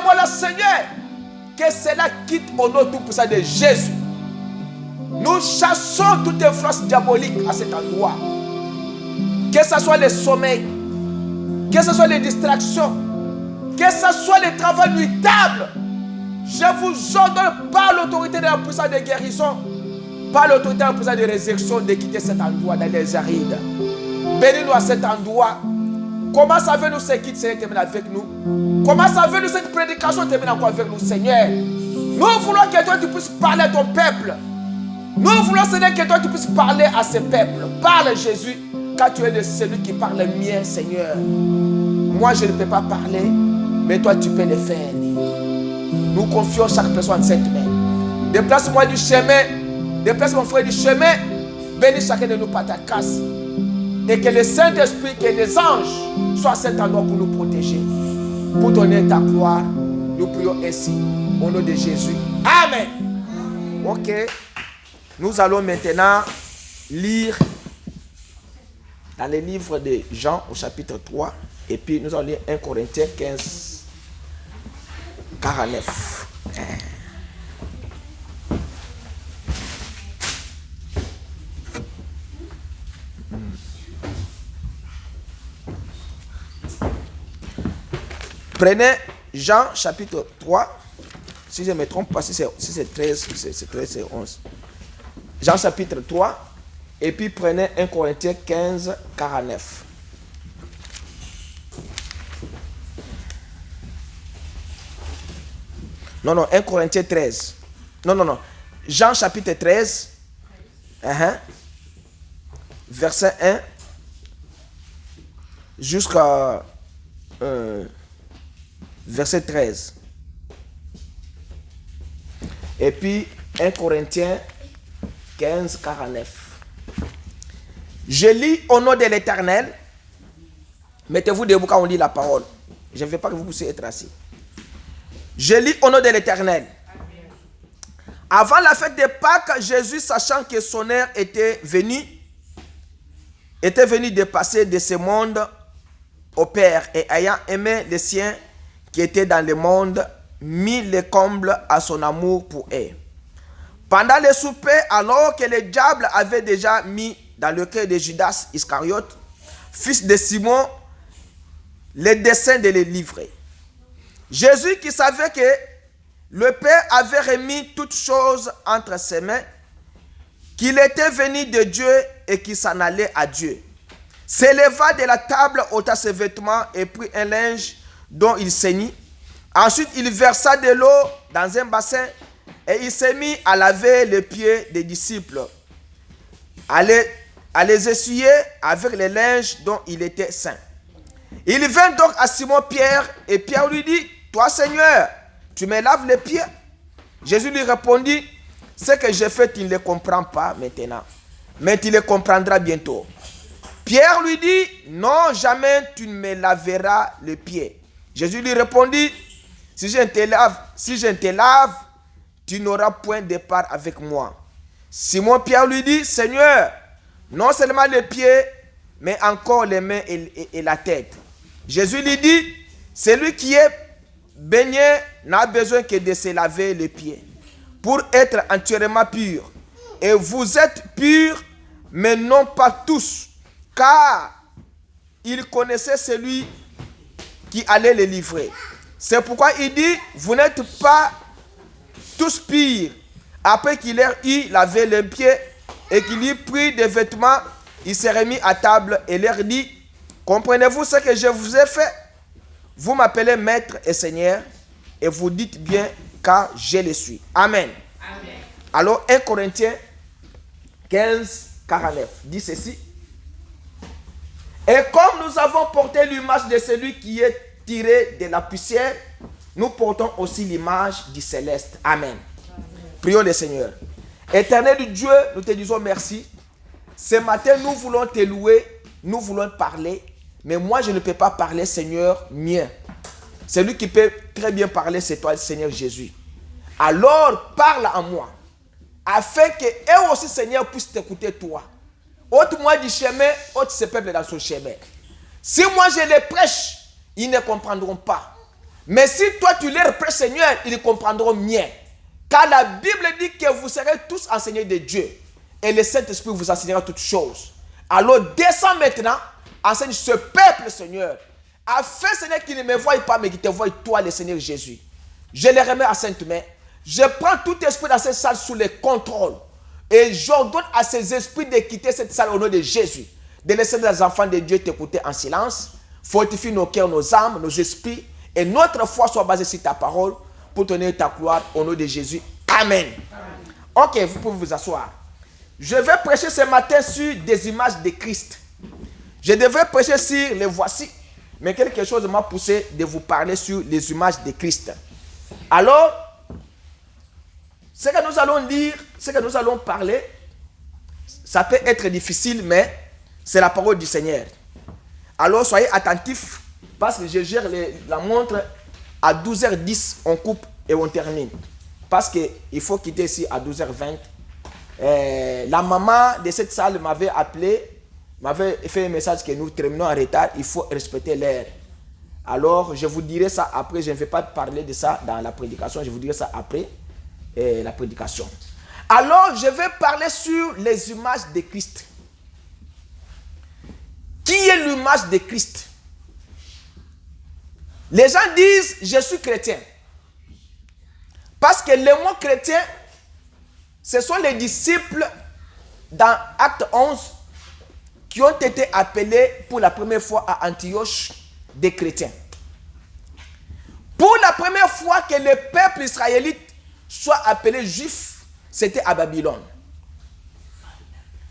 moi le Seigneur, que cela quitte au nom tout-puissant de Jésus. Nous chassons toute influence diabolique à cet endroit. Que ce soit le sommeil, que ce soit les distractions, que ce soit le travail nuitable. Je vous ordonne par l'autorité de la puissance de guérison, par l'autorité de la puissance de résurrection, de quitter cet endroit dans les arides. Bénis-nous à cet endroit. Commence avec nous ce qui Seigneur termine avec nous. Commence avec nous cette prédication termine encore avec nous, Seigneur. Nous voulons que toi tu puisses parler à ton peuple. Nous voulons, Seigneur, que toi tu puisses parler à ce peuple. Parle, Jésus, car tu es celui qui parle mieux, Seigneur. Moi, je ne peux pas parler, mais toi, tu peux le faire. Nous confions chaque personne en cette main. Déplace-moi du chemin. Déplace mon frère du chemin. Bénis chacun de nous par ta grâce. Et que le Saint-Esprit, que les anges soient à cet endroit pour nous protéger. Pour donner ta gloire, nous prions ainsi. Au nom de Jésus. Amen. Ok. Nous allons maintenant lire dans le livre de Jean au chapitre 3. Et puis nous allons lire 1 Corinthiens 15, 49. Prenez Jean chapitre 3. Si je ne me trompe pas, si c'est 13, c'est 13, c'est 11. Jean chapitre 3. Et puis prenez 1 Corinthiens 15, 49. Non, 1 Corinthiens 13. Non. Jean chapitre 13. Verset 1. Jusqu'à verset 13. Et puis 1 Corinthiens 15, 49. Je lis au nom de l'Éternel. Mettez-vous debout quand on lit la parole. Je ne veux pas que vous puissiez être assis. Je lis au nom de l'Éternel. Avant la fête de Pâques, Jésus, sachant que son heure était venu de passer de ce monde au Père, et ayant aimé les siens qui étaient dans le monde, mit le comble à son amour pour eux. Pendant le souper, alors que le diable avait déjà mis dans le cœur de Judas Iscariote, fils de Simon, le dessein de le livrer. Jésus, qui savait que le Père avait remis toutes choses entre ses mains, qu'il était venu de Dieu et qu'il s'en allait à Dieu, s'éleva de la table, ôta ses vêtements et prit un linge dont il ceignit. Ensuite, il versa de l'eau dans un bassin et il s'est mis à laver les pieds des disciples, à les essuyer avec les linges dont il était saint. Il vint donc à Simon-Pierre et Pierre lui dit: toi, Seigneur, tu me laves les pieds? Jésus lui répondit: ce que j'ai fait, tu ne le comprends pas maintenant, mais tu le comprendras bientôt. Pierre lui dit: non, jamais tu ne me laveras les pieds. Jésus lui répondit: si je ne te lave, tu n'auras point de part avec moi. Simon-Pierre lui dit: Seigneur, non seulement les pieds, mais encore les mains et la tête. Jésus lui dit: celui qui est baigné n'a besoin que de se laver les pieds pour être entièrement pur. Et vous êtes purs, mais non pas tous, car il connaissait celui qui allait les livrer. C'est pourquoi il dit: vous n'êtes pas tous purs. Après qu'il ait eu lavé les pieds et qu'il eut pris des vêtements, il s'est remis à table et leur dit: comprenez-vous ce que je vous ai fait? Vous m'appelez maître et seigneur, et vous dites bien, car je le suis. Amen. Amen. Alors 1 Corinthiens 15, 49 dit ceci: et comme nous avons porté l'image de celui qui est tiré de la poussière, nous portons aussi l'image du céleste. Amen. Amen. Prions le Seigneur. Éternel Dieu, nous te disons merci. Ce matin, nous voulons te louer, nous voulons parler, mais moi je ne peux pas parler, Seigneur, mieux. Celui qui peut très bien parler, c'est toi, Seigneur Jésus. Alors, parle à moi, afin que eux aussi, Seigneur, puissent t'écouter toi. Ôte-moi du chemin, ôte ce peuple dans son chemin. Si moi je les prêche, ils ne comprendront pas. Mais si toi tu leur prêches Seigneur, ils comprendront mieux. Car la Bible dit que vous serez tous enseignés de Dieu. Et le Saint-Esprit vous enseignera toutes choses. Alors descends maintenant, enseigne ce peuple, Seigneur. Afin, Seigneur, qu'ils ne me voient pas, mais qu'ils te voient, toi, le Seigneur Jésus. Je les remets à sainte main. Je prends tout esprit dans cette salle sous le contrôle. Et j'ordonne à ces esprits de quitter cette salle au nom de Jésus. De laisser les enfants de Dieu t'écouter en silence. Fortifie nos cœurs, nos âmes, nos esprits. Et notre foi soit basée sur ta parole pour donner ta gloire au nom de Jésus. Amen. Ok, vous pouvez vous asseoir. Je vais prêcher ce matin sur des images de Christ. Je devrais prêcher sur les voici. Mais quelque chose m'a poussé de vous parler sur les images de Christ. Alors, ce que nous allons lire, ce que nous allons parler, ça peut être difficile, mais c'est la parole du Seigneur. Alors, soyez attentifs, parce que je gère la montre à 12h10, on coupe et on termine. Parce qu'il faut quitter ici à 12h20. La maman de cette salle m'avait appelé, m'avait fait un message que nous terminons en retard, il faut respecter l'heure. Alors, je vous dirai ça après, je ne vais pas parler de ça dans la prédication, je vous dirai ça après la prédication. Alors, je vais parler sur les images de Christ. Qui est l'image de Christ? Les gens disent, je suis chrétien. Parce que le mot chrétien, ce sont les disciples dans Acte 11 qui ont été appelés pour la première fois à Antioche des chrétiens. Pour la première fois que le peuple israélite soit appelé juif, c'était à Babylone.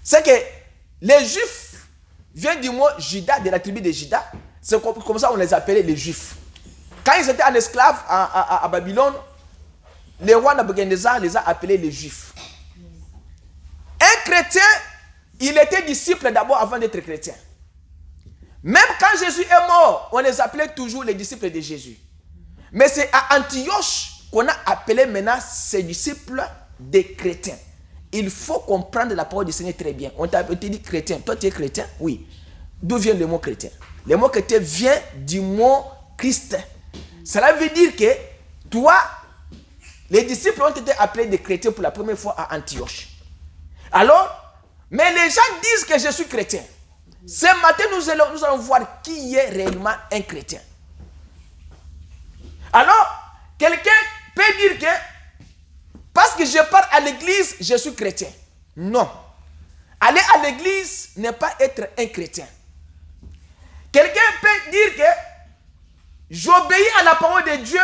C'est que les juifs viennent du mot Juda, de la tribu de Juda. C'est comme ça on les appelait les juifs. Quand ils étaient en esclaves à Babylone, le roi Nabuchodonosor les a appelés les juifs. Un chrétien, il était disciple d'abord avant d'être chrétien. Même quand Jésus est mort, on les appelait toujours les disciples de Jésus. Mais c'est à Antioche qu'on a appelé maintenant ces disciples des chrétiens. Il faut comprendre la parole du Seigneur très bien. On t'a dit chrétien. Toi, tu es chrétien? Oui. D'où vient le mot chrétien? Le mot chrétien vient du mot Christ. Cela veut dire que toi, les disciples ont été appelés des chrétiens pour la première fois à Antioche. Alors, mais les gens disent que je suis chrétien. Ce matin, nous allons voir qui est réellement un chrétien. Alors, quelqu'un peut dire que parce que je pars à l'église, je suis chrétien. Non. Aller à l'église n'est pas être un chrétien. Quelqu'un peut dire que j'obéis à la parole de Dieu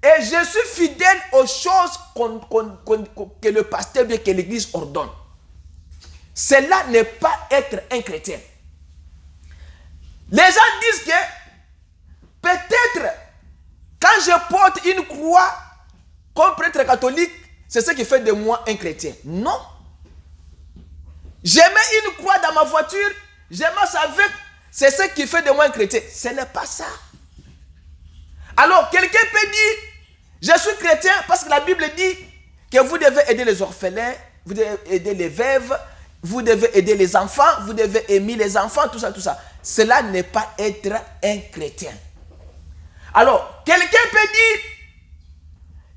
et je suis fidèle aux choses que le pasteur, bien que l'église ordonne. Cela n'est pas être un chrétien. Les gens disent que peut-être quand je porte une croix comme prêtre catholique, c'est ce qui fait de moi un chrétien. Non. Je mets une croix dans ma voiture, je marche avec, c'est ce qui fait de moi un chrétien. Ce n'est pas ça. Alors, quelqu'un peut dire, je suis chrétien parce que la Bible dit que vous devez aider les orphelins, vous devez aider les veuves, vous devez aider les enfants, vous devez aimer les enfants, tout ça, tout ça. Cela n'est pas être un chrétien. Alors, quelqu'un peut dire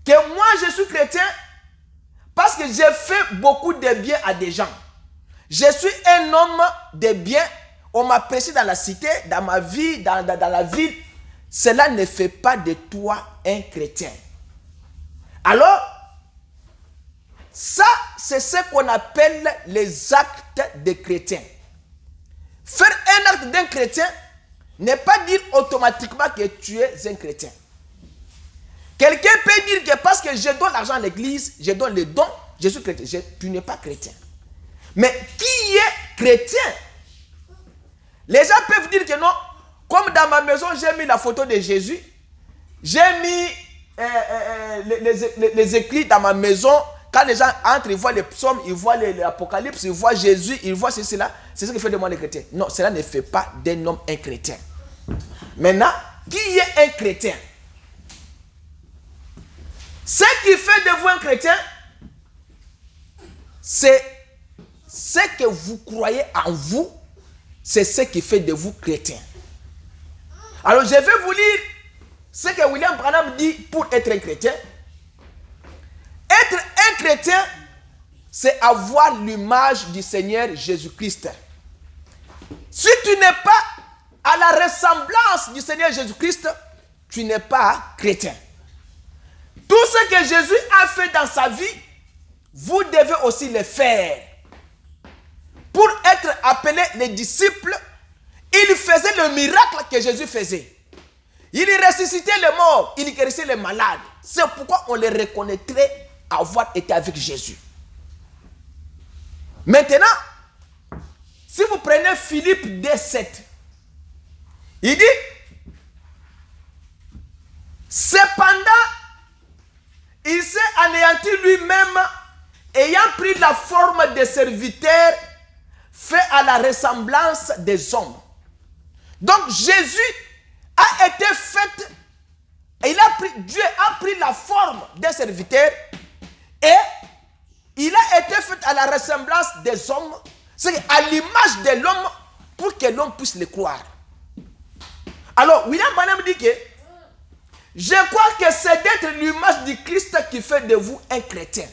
que moi je suis chrétien parce que j'ai fait beaucoup de bien à des gens. Je suis un homme de bien. On m'a prêché dans la cité, dans ma vie, dans la ville. Cela ne fait pas de toi un chrétien. Alors, ça, c'est ce qu'on appelle les actes des chrétiens. Faire un acte d'un chrétien n'est pas dire automatiquement que tu es un chrétien. Quelqu'un peut dire que parce que je donne l'argent à l'église, je donne les dons, je suis chrétien. Tu n'es pas chrétien. Mais qui est chrétien? Les gens peuvent dire que non, comme dans ma maison, j'ai mis la photo de Jésus, j'ai mis les écrits dans ma maison. Quand les gens entrent, ils voient les psaumes, ils voient l'Apocalypse, ils voient Jésus, ils voient ceci, là. C'est ce qui fait de moi les chrétiens. Non, cela ne fait pas d'un homme un chrétien. Maintenant, qui est un chrétien? Ce qui fait de vous un chrétien, c'est ce que vous croyez en vous, c'est ce qui fait de vous chrétien. Alors, je vais vous lire ce que William Branham dit pour être un chrétien. Être un chrétien, c'est avoir l'image du Seigneur Jésus-Christ. Si tu n'es pas à la ressemblance du Seigneur Jésus-Christ, tu n'es pas chrétien. Tout ce que Jésus a fait dans sa vie, vous devez aussi le faire. Pour être appelé les disciples, il faisait le miracle que Jésus faisait. Il ressuscitait les morts, il guérissait les malades. C'est pourquoi on les reconnaîtrait avoir été avec Jésus. Maintenant, si vous prenez Philippe 2,7, il dit, cependant, il s'est anéanti lui-même, ayant pris la forme de serviteur, fait à la ressemblance des hommes. Donc Jésus a été fait, et Dieu a pris la forme d'un serviteur, et il a été fait à la ressemblance des hommes, c'est à l'image de l'homme, pour que l'homme puisse le croire. Alors, William Branham dit que je crois que c'est d'être l'image du Christ qui fait de vous un chrétien.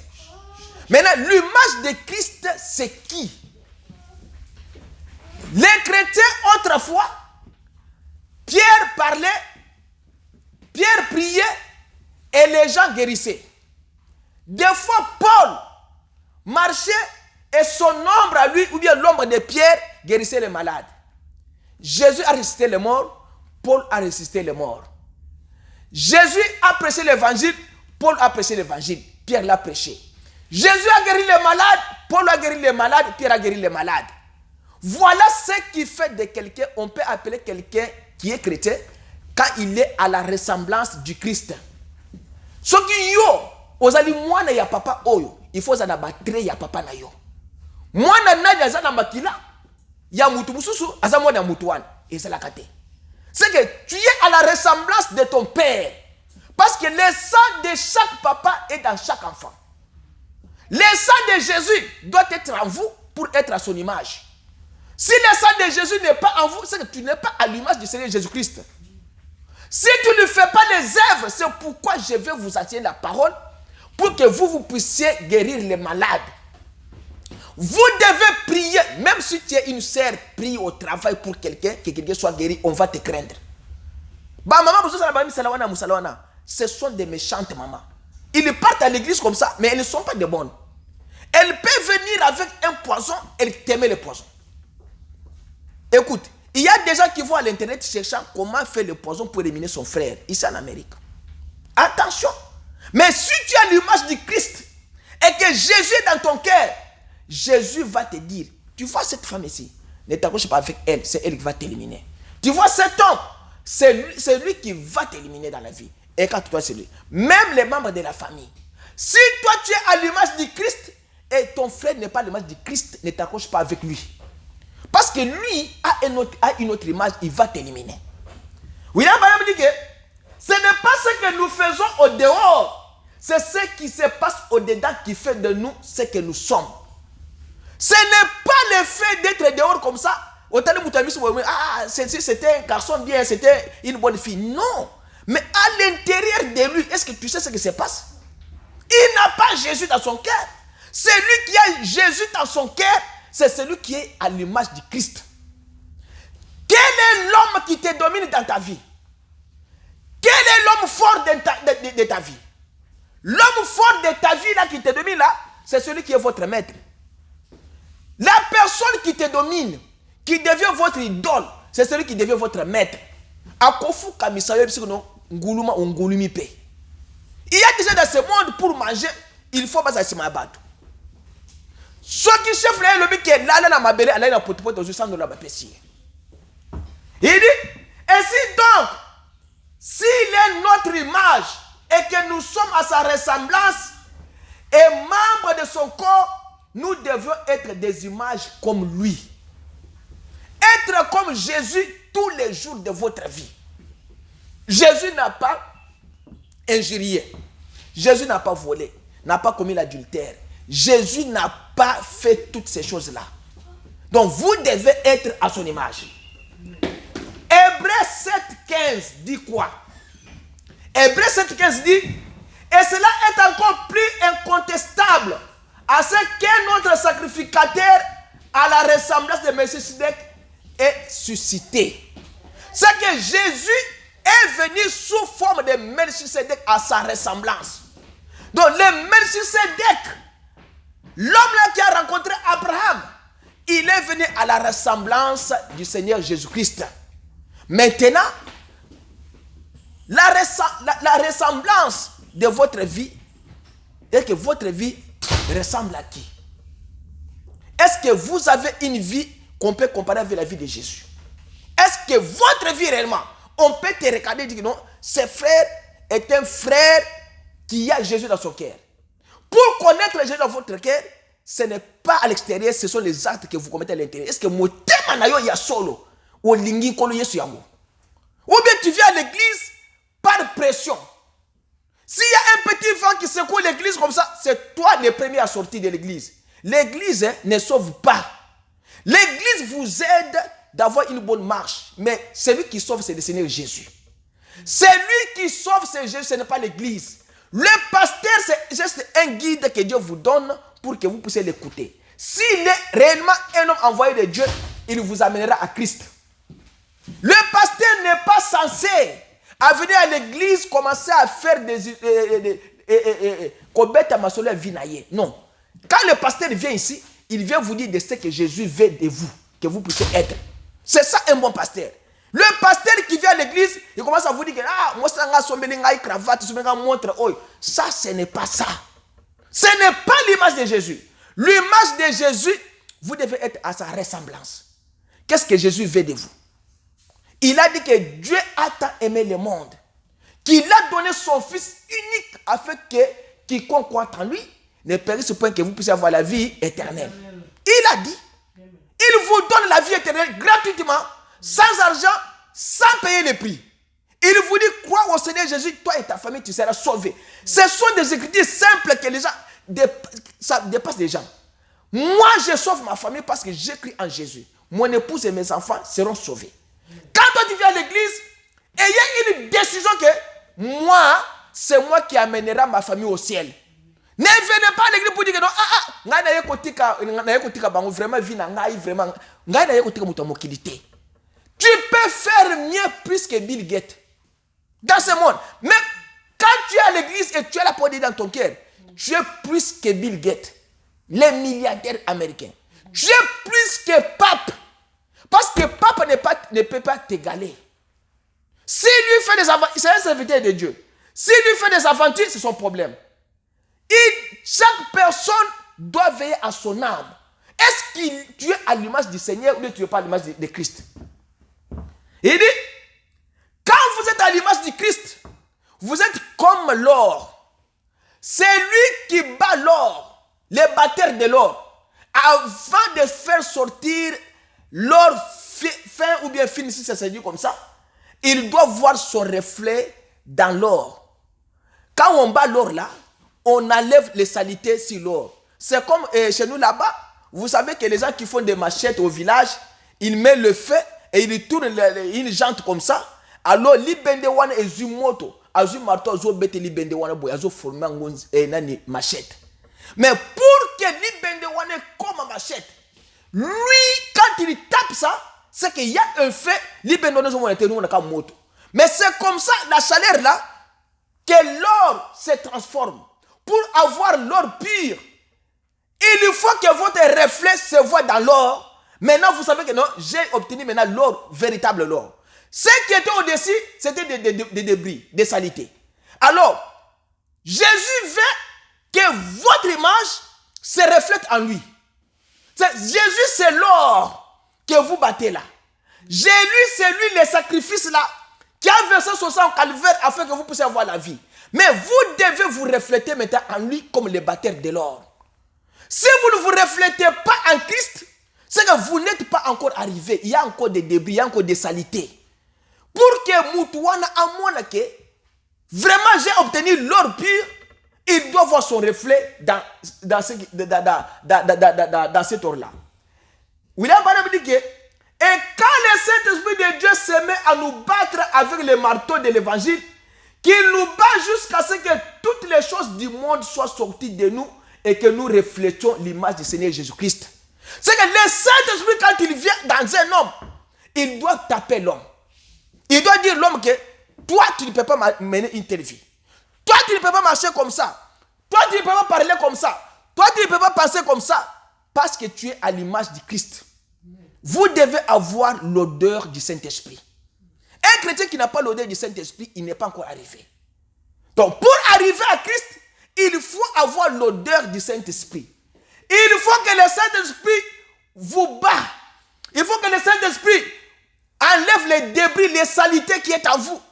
Maintenant, l'image de Christ, c'est qui? Les chrétiens, autrefois, Pierre parlait, Pierre priait et les gens guérissaient. Des fois, Paul marchait et son ombre à lui, ou bien l'ombre de Pierre, guérissait les malades. Jésus a ressuscité les morts, Paul a ressuscité les morts. Jésus a prêché l'évangile, Paul a prêché l'évangile, Pierre l'a prêché. Jésus a guéri les malades, Paul a guéri les malades, Pierre a guéri les malades. Voilà ce qui fait de quelqu'un, on peut appeler quelqu'un qui est chrétien quand il est à la ressemblance du Christ. Ce qui yo, ozali mwana ya papa oyo, il faut za na batre ya papa na yo. Mwana nani aza na makila ya mutu mususu, aza mwana ya mutu wana, et c'est la kate. C'est que tu es à la ressemblance de ton père. Parce que le sang de chaque papa est dans chaque enfant. Le sang de Jésus doit être en vous pour être à son image. Si le sang de Jésus n'est pas en vous, c'est que tu n'es pas à l'image du Seigneur Jésus-Christ. Si tu ne fais pas les œuvres, c'est pourquoi je vais vous attirer la parole pour que vous puissiez guérir les malades. Vous devez prier, même si tu es une sœur, prie au travail pour quelqu'un, que quelqu'un soit guéri, on va te craindre. Bah, maman, ce sont des méchantes mamans. Ils partent à l'église comme ça, mais elles ne sont pas de bonnes. Elles peuvent venir avec un poison, elles t'aiment le poison. Écoute, il y a des gens qui vont à l'internet cherchant comment faire le poison pour éliminer son frère, ici en Amérique. Attention. Mais si tu as l'image du Christ et que Jésus est dans ton cœur, Jésus va te dire, tu vois cette femme ici, ne t'accroche pas avec elle, c'est elle qui va t'éliminer. Tu vois cet homme, c'est lui qui va t'éliminer dans la vie. Et quand toi c'est lui, même les membres de la famille. Si toi tu es à l'image du Christ et ton frère n'est pas à l'image du Christ, ne t'accroche pas avec lui. Parce que lui a une autre image, il va t'éliminer. William Branham dit que ce n'est pas ce que nous faisons au dehors, c'est ce qui se passe au dedans qui fait de nous ce que nous sommes. Ce n'est pas le fait d'être dehors comme ça. Ah, c'était un garçon bien, c'était une bonne fille. Non. Mais à l'intérieur de lui, est-ce que tu sais ce qui se passe? Il n'a pas Jésus dans son cœur. Celui qui a Jésus dans son cœur, c'est celui qui est à l'image du Christ. Quel est l'homme qui te domine dans ta vie? Quel est l'homme fort de ta vie? L'homme fort de ta vie là qui te domine là, c'est celui qui est votre maître. La personne qui te domine, qui devient votre idole, c'est celui qui devient votre maître. Il y a déjà dans ce monde pour manger, il faut pas s'assumer à battre. Ce qui chef là, le qui est là, là, ma belle, là, il a pote aux $100 à pécier. Il dit, ainsi donc, s'il est notre image et que nous sommes à sa ressemblance et membres de son corps, nous devons être des images comme lui. Être comme Jésus tous les jours de votre vie. Jésus n'a pas injurié. Jésus n'a pas volé. N'a pas commis l'adultère. Jésus n'a pas fait toutes ces choses-là. Donc vous devez être à son image. Hébreux 7,15 dit quoi? Hébreux 7,15 dit, et cela est encore plus incontestable, à ce qu'un autre sacrificateur à la ressemblance de Melchisedec est suscité. C'est que Jésus est venu sous forme de Melchisedec à sa ressemblance. Donc le Melchisedec, l'homme-là qui a rencontré Abraham, il est venu à la ressemblance du Seigneur Jésus-Christ. Maintenant, la ressemblance de votre vie, est que votre vie ressemble à qui? Est-ce que vous avez une vie qu'on peut comparer avec la vie de Jésus? Est-ce que votre vie réellement, on peut te regarder et dire que non, ce frère est un frère qui a Jésus dans son cœur. Pour connaître Jésus dans votre cœur, ce n'est pas à l'extérieur, ce sont les actes que vous commettez à l'intérieur. Est-ce que mon thème na yo ya solo ou lingi kolo yesu yango? Ou bien tu viens à l'église par pression. S'il y a un petit vent qui secoue l'église comme ça, c'est toi le premier à sortir de l'église. L'église ne sauve pas. L'église vous aide d'avoir une bonne marche. Mais celui qui sauve, c'est le Seigneur Jésus. Celui qui sauve, c'est Jésus, ce n'est pas l'église. Le pasteur, c'est juste un guide que Dieu vous donne pour que vous puissiez l'écouter. S'il est réellement un homme envoyé de Dieu, il vous amènera à Christ. Le pasteur n'est pas censé à venir à l'église commencer à faire des non. Quand le pasteur vient ici, il vient vous dire de ce que Jésus veut de vous, que vous puissiez être. C'est ça un bon pasteur. Le pasteur qui vient à l'église, il commence à vous dire que moi je cravate, montre. Ça, ce n'est pas ça. Ce n'est pas l'image de Jésus. L'image de Jésus, vous devez être à sa ressemblance. Qu'est-ce que Jésus veut de vous? Il a dit que Dieu a tant aimé le monde qu'il a donné son Fils unique afin que quiconque croit en lui ne périsse point, que vous puissiez avoir la vie éternelle. Il a dit, il vous donne la vie éternelle gratuitement, sans argent, sans payer le prix. Il vous dit, crois au Seigneur Jésus, toi et ta famille, tu seras sauvé. Ce sont des écritures simples que les gens, ça dépasse les gens. Moi, je sauve ma famille parce que j'écris en Jésus. Mon épouse et mes enfants seront sauvés. Quand toi tu viens à l'église, et il y a une décision que moi, c'est moi qui amènera ma famille au ciel. Ne venez pas à l'église pour dire que non, vraiment, tu peux faire mieux plus que Bill Gates dans ce monde. Mais quand tu es à l'église et tu as la parole dans ton cœur, tu es plus que Bill Gates, les milliardaires américains. Tu es plus que pape. Parce que pape ne peut pas t'égaler. S'il lui fait des aventures, c'est un serviteur de Dieu. S'il lui fait des aventures, c'est son problème. Chaque personne doit veiller à son âme. Est-ce que tu es à l'image du Seigneur ou tu n'es pas à l'image de Christ? Il dit, quand vous êtes à l'image du Christ, vous êtes comme l'or. C'est lui qui bat l'or, les batteurs de l'or, avant de faire sortir l'or fin ou bien fini, si ça se dit comme ça, il doit voir son reflet dans l'or. Quand on bat l'or là, on enlève les saletés sur l'or. C'est comme chez nous là-bas, vous savez que les gens qui font des machettes au village, ils mettent le feu et ils tournent une jante comme ça. Alors, li bende wana ezu moto, azu marto azu bete li bende wana boy, azu former nani machette. Mais pour que li bende wana comme machette, lui, quand il tape ça, c'est qu'il y a un fait, li bende wana zomo était nous comme moto. Mais c'est comme ça, la chaleur là, que l'or se transforme. Pour avoir l'or pur, il faut que votre reflet se voit dans l'or. Maintenant, vous savez que non, j'ai obtenu maintenant l'or, véritable l'or. Ce qui était au-dessus, c'était des débris, des saletés. Alors, Jésus veut que votre image se reflète en lui. Jésus, c'est l'or que vous battez là. Jésus, c'est lui le sacrifice là, qui a versé son sang au calvaire afin que vous puissiez avoir la vie. Mais vous devez vous refléter maintenant en lui comme le batteur de l'or. Si vous ne vous reflétez pas en Christ, c'est que vous n'êtes pas encore arrivé. Il y a encore des débris, il y a encore des saletés. Pour que Moutouana Amonake, vraiment j'ai obtenu l'or pur, il doit voir son reflet dans cet or-là. William Branham dit que, et quand le Saint-Esprit de Dieu se met à nous battre avec le marteau de l'évangile, qu'il nous bat jusqu'à ce que toutes les choses du monde soient sorties de nous et que nous reflétions l'image du Seigneur Jésus-Christ. C'est que le Saint-Esprit, quand il vient dans un homme, il doit taper l'homme. Il doit dire à l'homme que toi, tu ne peux pas mener une telle vie. Toi, tu ne peux pas marcher comme ça. Toi, tu ne peux pas parler comme ça. Toi, tu ne peux pas penser comme ça. Parce que tu es à l'image du Christ. Vous devez avoir l'odeur du Saint-Esprit. Un chrétien qui n'a pas l'odeur du Saint-Esprit, il n'est pas encore arrivé. Donc, pour arriver à Christ, il faut avoir l'odeur du Saint-Esprit. Il faut que le Saint-Esprit vous bat. Il faut que le Saint-Esprit enlève les débris, les saletés qui sont en vous.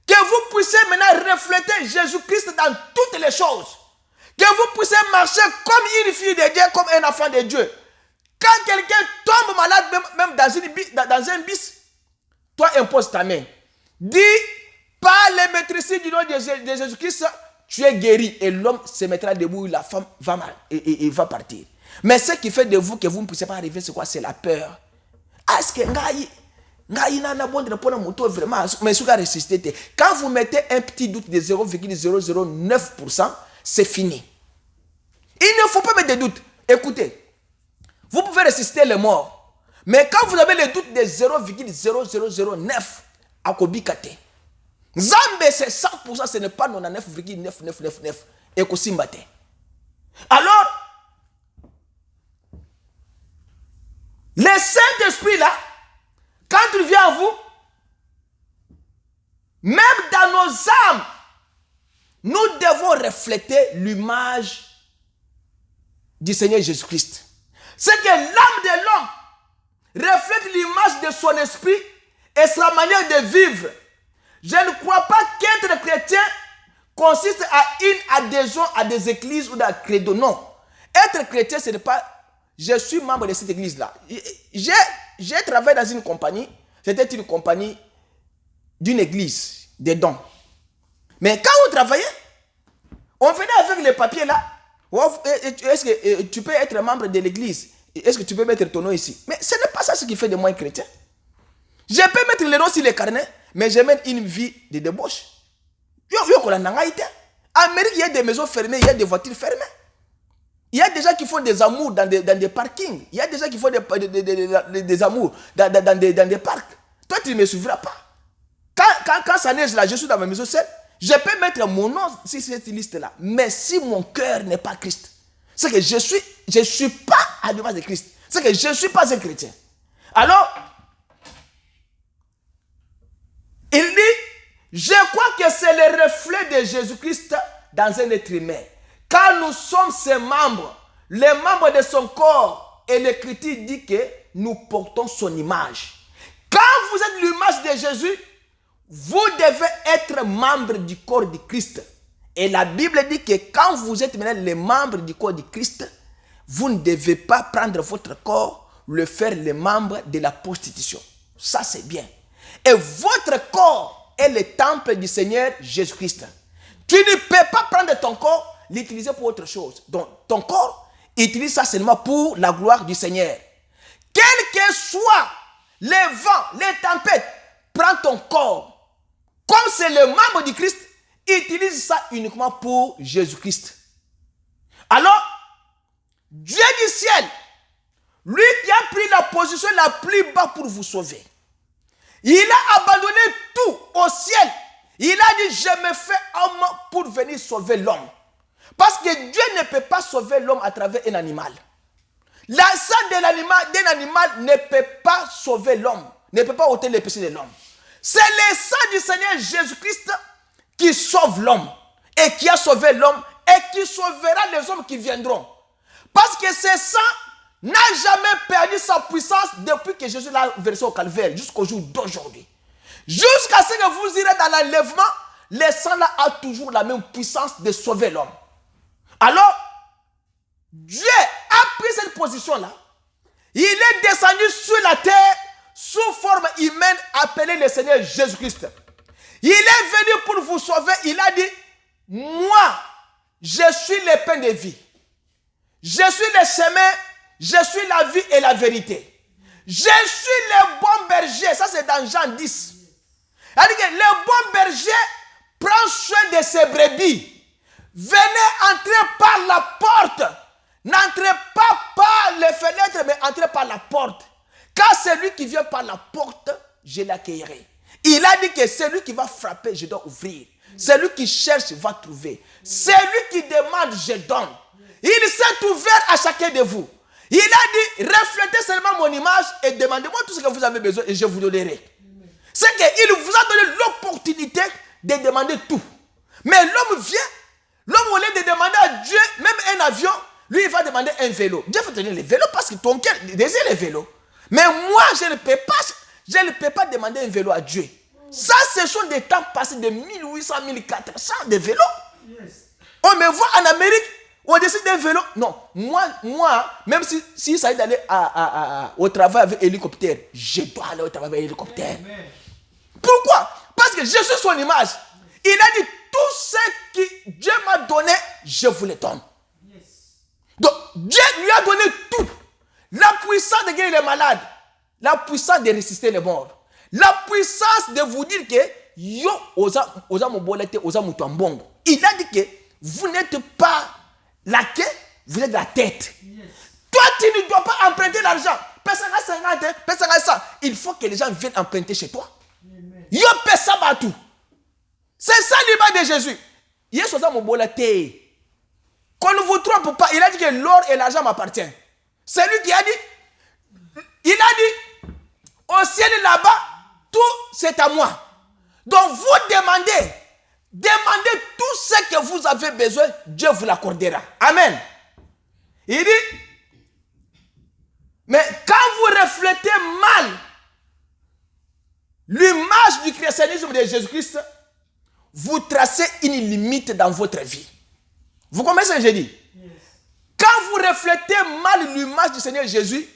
Que vous puissiez maintenant refléter Jésus-Christ dans toutes les choses. Que vous puissiez marcher comme une fille de Dieu, comme un enfant de Dieu. Quand quelqu'un tombe malade, même dans un bis, toi impose ta main. Dis, par les maîtrises du nom de Jésus-Christ, tu es guéri. Et l'homme se mettra debout, la femme va partir. Mais ce qui fait de vous que vous ne puissiez pas arriver, c'est quoi? C'est la peur. Est-ce que quand vous mettez un petit doute de 0,009%, c'est fini. Il ne faut pas mettre de doute. Écoutez, vous pouvez ressusciter les morts. Mais quand vous avez le doute de 0,0009, à Kobikate, Zambe c'est 100%, ce n'est pas 99,9999. Et Kosimbate. Alors, le Saint-Esprit là, quand il vient à vous, même dans nos âmes, nous devons refléter l'image du Seigneur Jésus-Christ. C'est que l'âme de l'homme reflète l'image de son esprit et sa manière de vivre. Je ne crois pas qu'être chrétien consiste à une adhésion à des églises ou d'un credo. Non. Être chrétien, ce n'est pas... Je suis membre de cette église-là. J'ai travaillé dans une compagnie. C'était une compagnie d'une église, des dons. Mais quand on travaillait, on venait avec les papiers là. Est-ce que tu peux être membre de l'église? Est-ce que tu peux mettre ton nom ici? Mais ce n'est pas ça ce qui fait de moi un chrétien. Je peux mettre le nom sur les carnets, mais je mène une vie de débauche. En Amérique, il y a des maisons fermées, il y a des voitures fermées. Il y a des gens qui font des amours dans des parkings. Il y a des gens qui font des amours dans des parcs. Toi, tu ne me suivras pas. Quand ça neige là, je suis dans ma maison seule. Je peux mettre mon nom sur cette liste-là. Mais si mon cœur n'est pas Christ, c'est que je suis pas à l'image de Christ. C'est que je ne suis pas un chrétien. Alors, il dit, je crois que c'est le reflet de Jésus-Christ dans un être humain. Quand nous sommes ses membres, les membres de son corps, et l'Écriture dit que nous portons son image. Quand vous êtes l'image de Jésus, vous devez être membre du corps du Christ. Et la Bible dit que quand vous êtes maintenant les membres du corps du Christ, vous ne devez pas prendre votre corps, le faire les membres de la prostitution. Ça c'est bien. Et votre corps est le temple du Seigneur Jésus-Christ. Tu ne peux pas prendre ton corps, l'utiliser pour autre chose. Donc ton corps, utilise ça seulement pour la gloire du Seigneur. Quel que soit les vents, les tempêtes, prends ton corps. Comme c'est le membre du Christ, utilise ça uniquement pour Jésus-Christ. Alors, Dieu du ciel, lui qui a pris la position la plus basse pour vous sauver, il a abandonné tout au ciel. Il a dit, je me fais homme pour venir sauver l'homme. Parce que Dieu ne peut pas sauver l'homme à travers un animal. La sang d'un animal ne peut pas sauver l'homme, ne peut pas ôter les péchés de l'homme. C'est le sang du Seigneur Jésus-Christ qui sauve l'homme et qui a sauvé l'homme et qui sauvera les hommes qui viendront. Parce que ce sang n'a jamais perdu sa puissance depuis que Jésus l'a versé au calvaire jusqu'au jour d'aujourd'hui. Jusqu'à ce que vous irez dans l'enlèvement, le sang là a toujours la même puissance de sauver l'homme. Alors, Dieu a pris cette position-là. Il est descendu sur la terre sous forme humaine appelée le Seigneur Jésus-Christ. Il est venu pour vous sauver. Il a dit, moi, je suis le pain de vie. Je suis le chemin, je suis la vie et la vérité. Je suis le bon berger. Ça, c'est dans Jean 10. C'est-à-dire que le bon berger prend soin de ses brebis. Venez entrer par la porte. N'entrez pas par les fenêtres, mais entrez par la porte. Car celui qui vient par la porte, je l'accueillerai. Il a dit que celui qui va frapper, je dois ouvrir. Celui qui cherche va trouver. Celui qui demande, je donne. Il s'est ouvert à chacun de vous. Il a dit, reflétez seulement mon image et demandez-moi tout ce que vous avez besoin et je vous donnerai. C'est qu'il vous a donné l'opportunité de demander tout. Mais l'homme vient, l'homme au lieu de demander à Dieu, même un avion, lui il va demander un vélo. Dieu va te donner le vélo parce que ton cœur désire le vélo. Mais moi, je ne peux pas demander un vélo à Dieu. Ça, ce sont des temps passés de 1800, 1400 de vélos. Yes. On me voit en Amérique, on décide d'un vélo. Non, moi même si ça aide d'aller au travail avec hélicoptère, je dois aller au travail avec hélicoptère. Amen. Pourquoi? Parce que je suis son image. Il a dit, tout ce que Dieu m'a donné, je vous le donne. Yes. Donc, Dieu lui a donné tout. La puissance de guérir les malades. La puissance de résister les morts. La puissance de vous dire que yo oza mobolete oza mutuambongo. Il a dit que vous n'êtes pas la queue, vous êtes la tête. Yes. Toi, tu ne dois pas emprunter l'argent. Personne a 50, personne a 100. Il faut que les gens viennent emprunter chez toi. Amen. Yo pesa batou. C'est ça l'image de Jésus. Yes oza mobolete. Qu'on ne vous trompe pas. Il a dit que l'or et l'argent m'appartiennent. C'est lui qui a dit. Il a dit au ciel là-bas. Tout c'est à moi. Donc vous demandez tout ce que vous avez besoin, Dieu vous l'accordera. Amen. Il dit, mais quand vous reflétez mal l'image du christianisme de Jésus-Christ, vous tracez une limite dans votre vie. Vous comprenez ce que j'ai dit? Yes. Quand vous reflétez mal l'image du Seigneur Jésus,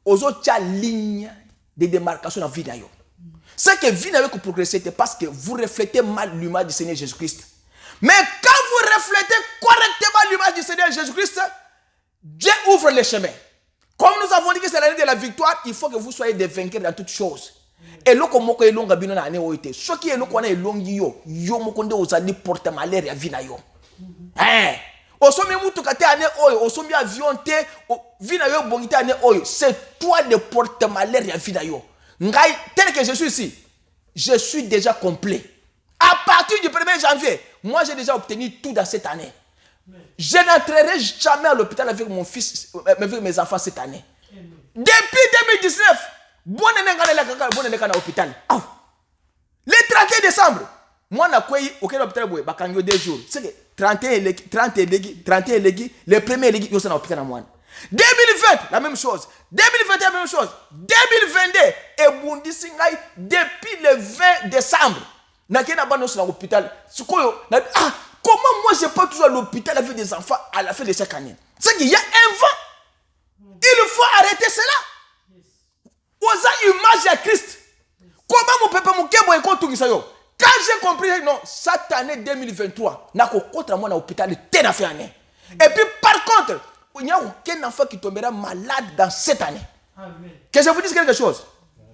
aux autres ligne de démarcation dans la vie d'ailleurs. C'est que vie n'avait que progresser parce que vous reflétez mal l'image du Seigneur Jésus-Christ. Mais quand vous reflétez correctement l'image du Seigneur Jésus-Christ, Dieu ouvre les chemins. Comme nous avons dit que c'est l'année de la victoire, il faut que vous soyez des vainqueurs dans toutes choses. Et là, comme vous longa bino na ane oite, ce qui est là qu'on est longi yo mokonde osali porte malheur ya vie na yo. Hein? Osomi mutu kate ane oyo, osomi avion te, vie na yo bongite ane oyo, c'est toi de porte malheur ya vie na yo. Tel que je suis ici, je suis déjà complet. À partir du 1er janvier, moi j'ai déjà obtenu tout dans cette année. Je n'entrerai jamais à l'hôpital avec mon fils, avec mes enfants cette année. Depuis 2019, bonne année à l'hôpital. Le 31 décembre, moi je suis au l'hôpital pour 2 jours. C'est que 31 légui, le premier légui, je suis à l'hôpital. 2020, la même chose. 2021, la même chose. 2022, et Bundisi Ngai, depuis le 20 décembre, n'a qu'un abandon sur l'hôpital. Comment moi je peux toujours à l'hôpital avec des enfants à la fin de chaque année? C'est qu'il y a un vent. Il faut arrêter cela. Osa image à Christ. Comment mon papa mon kebo est contre ça yo? Quand j'ai compris non, cette année 2023, n'a qu'au contre moi à l'hôpital t'es n'a fait année. Et puis par contre, il n'y a aucun enfant qui tombera malade dans cette année. Amen. Que je vous dise quelque chose.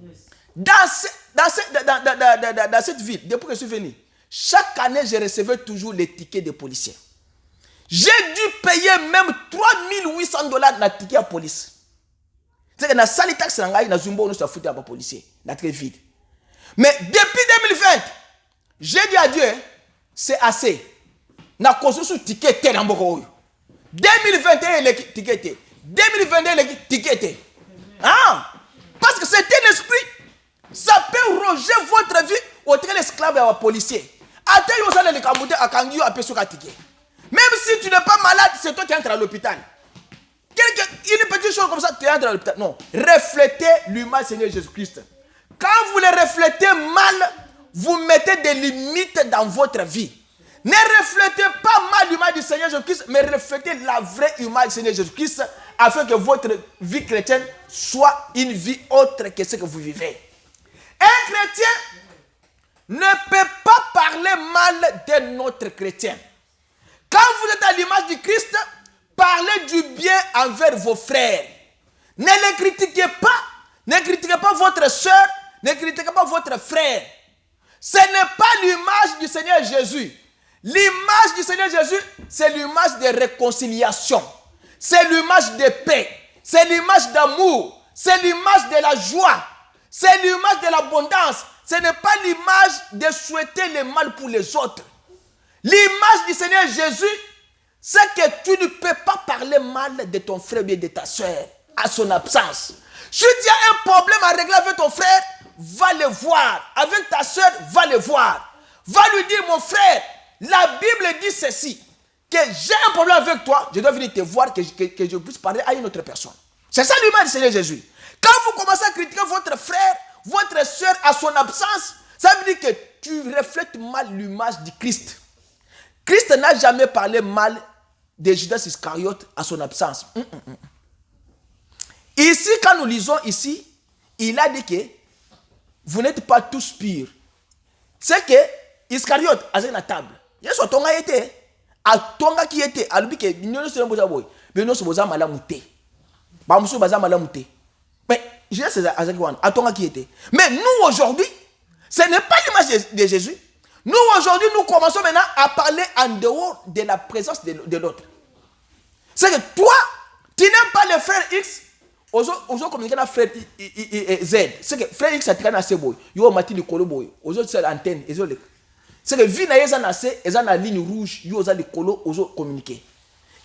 Yes. Dans cette ville, depuis que je suis venu, chaque année, je recevais toujours les tickets des policiers. J'ai dû payer même $3,800 dans le ticket à police. C'est que dans la salle de taxe, dans la Zumba, on s'est foutu à la policier. Dans très vide. Mais depuis 2020, j'ai dit à Dieu, c'est assez. Na cause sur ticket dans le 2021, les tickets. 2022, les tickets. Ah, parce que c'est un esprit. Ça peut ronger votre vie au train d'esclave et à policier. Même si tu n'es pas malade, c'est toi qui entres à l'hôpital. Une petite chose comme ça, tu entres à l'hôpital. Non, reflétez l'image du Seigneur Jésus-Christ. Quand vous le reflétez mal, vous mettez des limites dans votre vie. Ne reflétez pas mal l'image du Seigneur Jésus-Christ, mais reflétez la vraie image du Seigneur Jésus-Christ afin que votre vie chrétienne soit une vie autre que ce que vous vivez. Un chrétien ne peut pas parler mal d'un autre chrétien. Quand vous êtes à l'image du Christ, parlez du bien envers vos frères. Ne les critiquez pas. Ne critiquez pas votre soeur. Ne critiquez pas votre frère. Ce n'est pas l'image du Seigneur Jésus. L'image du Seigneur Jésus, c'est l'image de réconciliation. C'est l'image de paix. C'est l'image d'amour. C'est l'image de la joie. C'est l'image de l'abondance. Ce n'est pas l'image de souhaiter le mal pour les autres. L'image du Seigneur Jésus, c'est que tu ne peux pas parler mal de ton frère ou de ta soeur à son absence. Si tu as un problème à régler avec ton frère, va le voir. Avec ta soeur, va le voir. Va lui dire, mon frère, la Bible dit ceci, que j'ai un problème avec toi, je dois venir te voir, que je puisse parler à une autre personne. C'est ça l'image du Seigneur Jésus. Quand vous commencez à critiquer votre frère, votre soeur à son absence, ça veut dire que tu reflètes mal l'image du Christ. Christ n'a jamais parlé mal de Judas Iscariote à son absence. Ici, quand nous lisons ici, il a dit que vous n'êtes pas tous purs. C'est que Iscariote a une table. Il y a son tonga été. A tonga qui était. A lui que nous ne sommes pas boy. Mais nous sommes pas malamouté. Bah nous sommes pas malamouté. Mais je sais c'est a tonga qui était. Mais nous aujourd'hui, ce n'est pas l'image de Jésus. Nous aujourd'hui, nous commençons maintenant à parler en dehors de la présence de l'autre. C'est que toi, tu n'aimes pas le frère X. Ozo communiquer na frère Z. C'est que frère X a tiré na seboy. Yo mati di kolo boy. Ozo c'est l'antenne. C'est que vie na yeza na se, eza na ligne rouge. Yo oza di kolo ozo communiquer.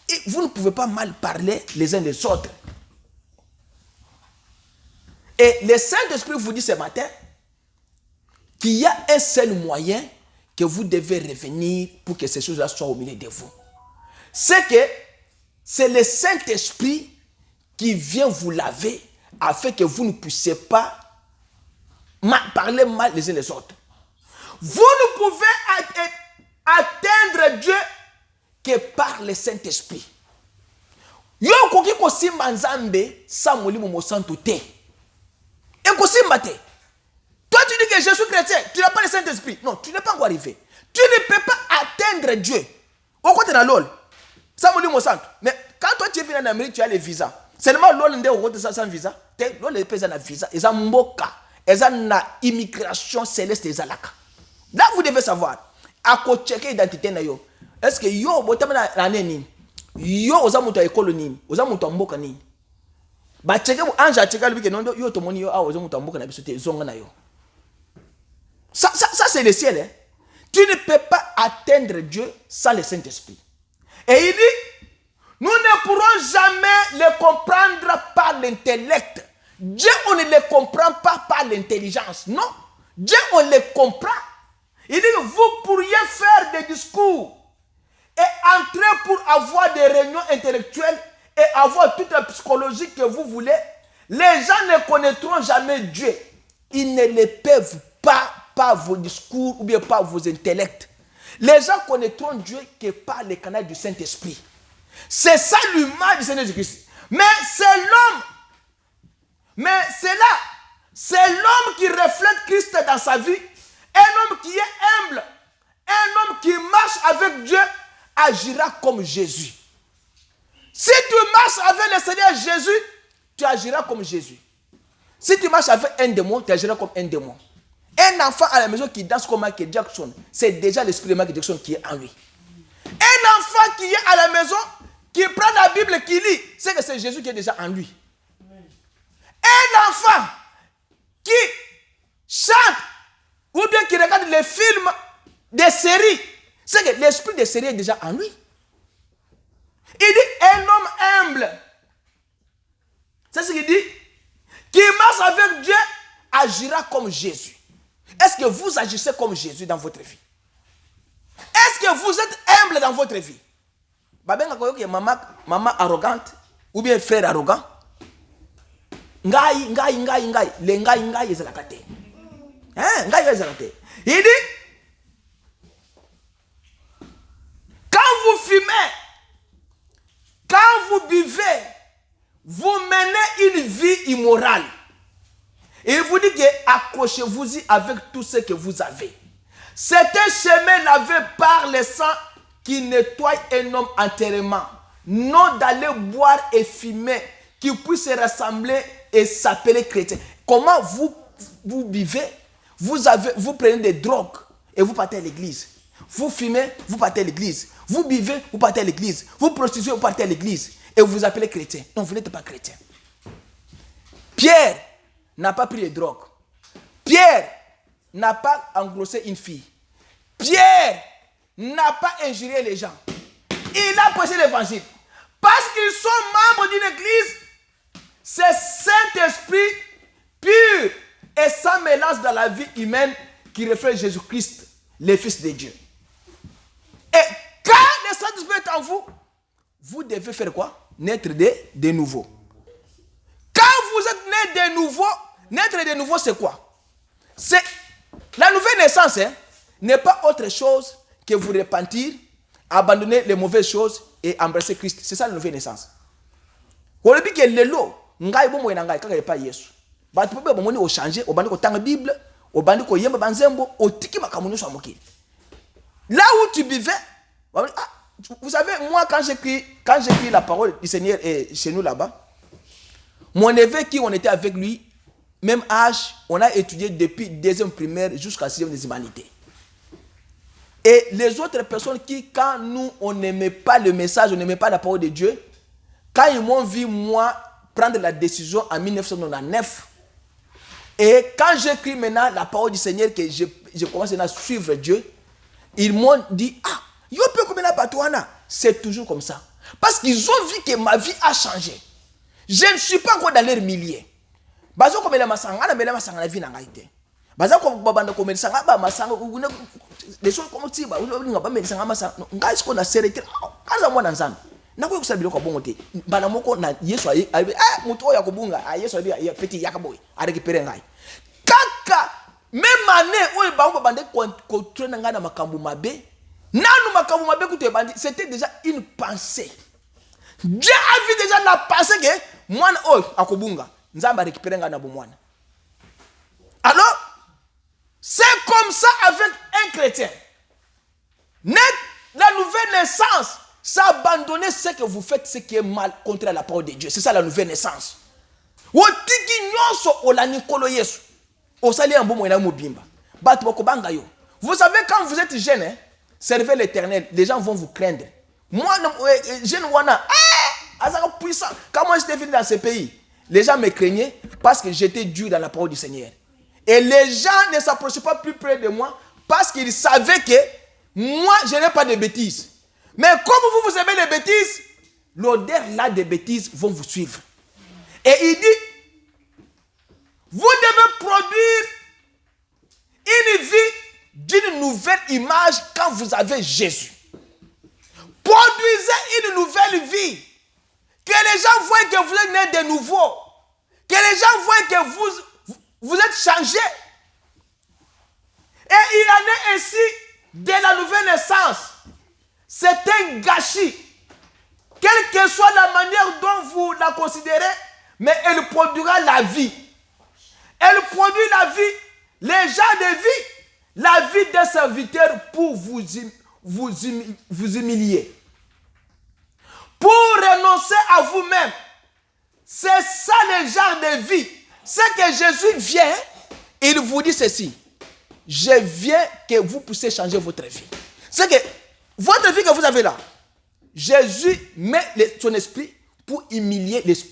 Et vous ne pouvez pas mal parler les uns des autres. Et le Saint-Esprit vous dit ce matin qu'il y a un seul moyen que vous devez revenir pour que ces choses-là soient au milieu de vous. C'est que c'est le Saint-Esprit qui vient vous laver afin que vous ne puissiez pas parler mal les uns les autres. Vous ne pouvez atteindre Dieu que par le Saint-Esprit. Yo koki ko simba nzambe sa molimo mo santo te. Et ko simba te. Toi tu dis que je suis chrétien, tu n'as pas le Saint-Esprit. Non, tu n'es pas encore arrivé. Tu ne peux pas atteindre Dieu. Au côté de l'ol. Ça molimo santo. Mais quand toi tu es venu en Amérique, tu as le visa. Seulement l'ol nde au côté sans visa. L'ol est pesé na visa. Eza mboka. Eza na immigration céleste ezalaka. Là vous devez savoir. À quoi checker l'identité na yo. Est-ce que yo botamana na nini? Yo oza muto ekolo nini? Oza muto mboka nini? Ba checker anja checker lui que non yo to moni yo a oza muto mboka na biso te zonga na yo. Ça c'est le ciel. Hein? Tu ne peux pas atteindre Dieu sans le Saint-Esprit. Et il dit, nous ne pourrons jamais le comprendre par l'intellect. Dieu, on ne le comprend pas par l'intelligence. Non. Dieu, on le comprend. Il dit que vous pourriez faire des discours et entrer pour avoir des réunions intellectuelles et avoir toute la psychologie que vous voulez. Les gens ne connaîtront jamais Dieu. Ils ne le peuvent pas par vos discours ou bien par vos intellects. Les gens connaîtront Dieu que par les canaux du Saint-Esprit. C'est ça l'image du Seigneur Jésus-Christ. Mais c'est l'homme. Mais c'est là. C'est l'homme qui reflète Christ dans sa vie. Un homme qui est humble. Un homme qui marche avec Dieu agira comme Jésus. Si tu marches avec le Seigneur Jésus, tu agiras comme Jésus. Si tu marches avec un démon, tu agiras comme un démon. Un enfant à la maison qui danse comme Michael Jackson, c'est déjà l'esprit de Michael Jackson qui est en lui. Un enfant qui est à la maison, qui prend la Bible, qui lit, c'est que c'est Jésus qui est déjà en lui. Un enfant qui chante ou bien qui regarde les films, des séries, c'est que l'esprit des séries est déjà en lui. Il dit un homme humble. C'est ce qu'il dit. Qui marche avec Dieu agira comme Jésus. Est-ce que vous agissez comme Jésus dans votre vie? Est-ce que vous êtes humble dans votre vie? Maman arrogante ou bien frère arrogant? Ngai. Le ngai ezalakate. Ngai ezalakate. Il dit, quand vous fumez, quand vous buvez, vous menez une vie immorale. Et il vous dit que accrochez-vous-y avec tout ce que vous avez. C'est un chemin lavé par le sang qui nettoie un homme entièrement. Non d'aller boire et fumer, qui puisse se rassembler et s'appeler chrétien. Comment vous buvez? Vous prenez des drogues et vous partez à l'église. Vous fumez, vous partez à l'église. Vous buvez, vous partez à l'église. Vous prostituez, vous partez à l'église. Et vous vous appelez chrétien. Non, vous n'êtes pas chrétien. Pierre n'a pas pris les drogues. Pierre n'a pas engrossé une fille. Pierre n'a pas injurié les gens. Il a prêché l'évangile. Parce qu'ils sont membres d'une église, c'est Saint-Esprit pur et sans mélange dans la vie humaine qui reflète Jésus-Christ, le Fils de Dieu. Et quand le Saint-Esprit est en vous, vous devez faire quoi? Naître de nouveau. Quand vous êtes né de nouveau, naître de nouveau, c'est quoi? C'est la nouvelle naissance, n'est pas autre chose que vous repentir, abandonner les mauvaises choses et embrasser Christ. C'est ça la nouvelle naissance. Vous savez que le lot, ngai bomo ina ngai kaka pas Yesu. Ba tu peux bomoni o changer, o bandi ko tanga Bible, o bandi ko yemba banzembo, o tiki makamunyo so amoki. Là où tu vivais, vous savez, moi quand j'écris la parole du Seigneur chez nous là-bas, mon neveu qui on était avec lui, même âge, on a étudié depuis deuxième primaire jusqu'à sixième des humanités. Et les autres personnes qui, quand nous, on n'aimait pas le message, on n'aimait pas la parole de Dieu, quand ils m'ont vu, moi, prendre la décision en 1999, et quand j'écris maintenant la parole du Seigneur, que je commence à suivre Dieu, ils m'ont dit, c'est toujours comme ça. Parce qu'ils ont vu que ma vie a changé. Je ne suis pas encore dans leur milieu. Bazo comme la masanga na mela masanga la vie na ngaite. Bazo comme babanda comme sanga ba masanga les choses comme si ba nga ba mela sanga masanga ngai siko na serete kaza mwana nzambe. Na ko kusabilo kwa bongo te. Bana moko na Yesu ayi muto ya kubunga Yesu abi ya petit yakaboy a récupérer ngai. Kaka même année oyo ba babanda ko traîner nga na makambu mabe. Nanu makambu mabe kuto bandi c'était déjà une pensée. Dieu a vu déjà la pensée que mwana oyo akobunga. Nzamba récupérer nga na bomwana. Alors, c'est comme ça avec un chrétien. La nouvelle naissance, c'est abandonner ce que vous faites, ce qui est mal contre la parole de Dieu. C'est ça la nouvelle naissance. Vous savez, quand vous êtes jeune, servez l'Éternel, les gens vont vous craindre. Moi, jeune wana, puissant. Quand moi j'étais venu dans ce pays, les gens me craignaient parce que j'étais dur dans la parole du Seigneur. Et les gens ne s'approchaient pas plus près de moi parce qu'ils savaient que moi, je n'ai pas de bêtises. Mais comme vous aimez les bêtises, l'odeur là des bêtises vont vous suivre. Et il dit, vous devez produire une vie d'une nouvelle image quand vous avez Jésus. Produisez une nouvelle vie. Que les gens voient que vous êtes né de nouveau. Que les gens voient que vous êtes changé. Et il en est ainsi de la nouvelle naissance. C'est un gâchis. Quelle que soit la manière dont vous la considérez, mais elle produira la vie. Elle produit la vie, les gens de vie, la vie des serviteurs pour vous humilier. Pour renoncer à vous-même. C'est ça le genre de vie. C'est que Jésus vient, il vous dit ceci. Je viens que vous puissiez changer votre vie. C'est que votre vie que vous avez là, Jésus met son esprit pour humilier l'esprit.